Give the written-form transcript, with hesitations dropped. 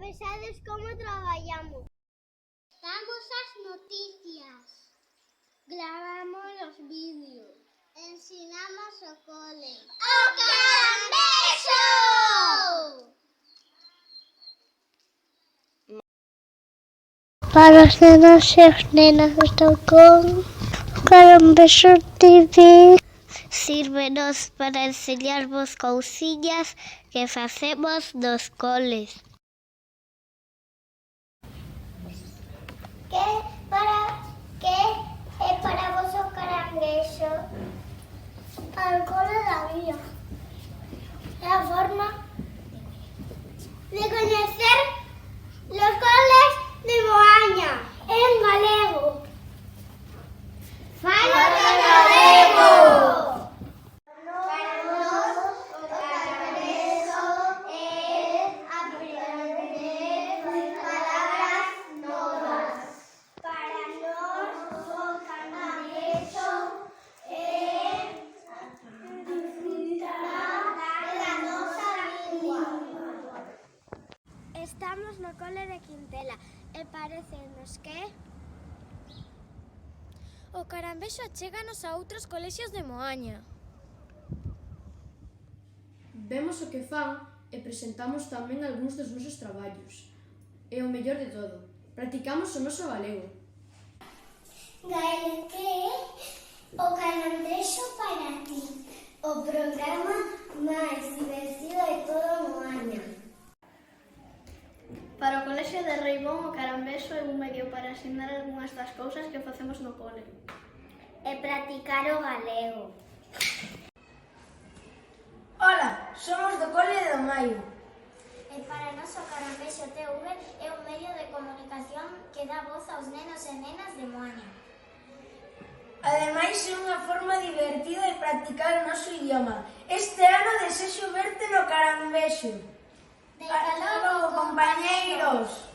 vexades como traballamos. Damos as noticias. Gravamos os vídeos. Ensinamos o cole. O Carambexo! Para os nenos e as nenas estou con Carambexo TV. Sírvenos para enseñarvos cousiñas que facemos nos coles. Que é para vos o Carambexo? Al cole da vida. É a forma de coñecer los coles de Moaña en galego. Fala galego! Para nós, o Carambexo é aprender palabras novas. Para nós, o Carambexo é disfrutar da nosa lingua. Estamos no cole de Quintela e parécenos que o Carambexo achéganos a outros colexios de Moaña. Vemos o que fan e presentamos tamén algúns dos nosos traballos. E o mellor de todo, practicamos o noso galego. Gael, que é o Carambexo para ti? O programa máis divertido de todo Moaña. Para o colexio de Reibón, o Carambexo é un medio para ensinar algunhas das cousas que facemos no cole. E practicar o galego. Ola, somos do cole do Maio. E para nós o Carambexo TV é un medio de comunicación que dá voz aos nenos e nenas de Moaña. Ademais, é unha forma divertida de practicar o noso idioma. Este ano desexo verte no Carambexo. Hasta logo, compañeiros!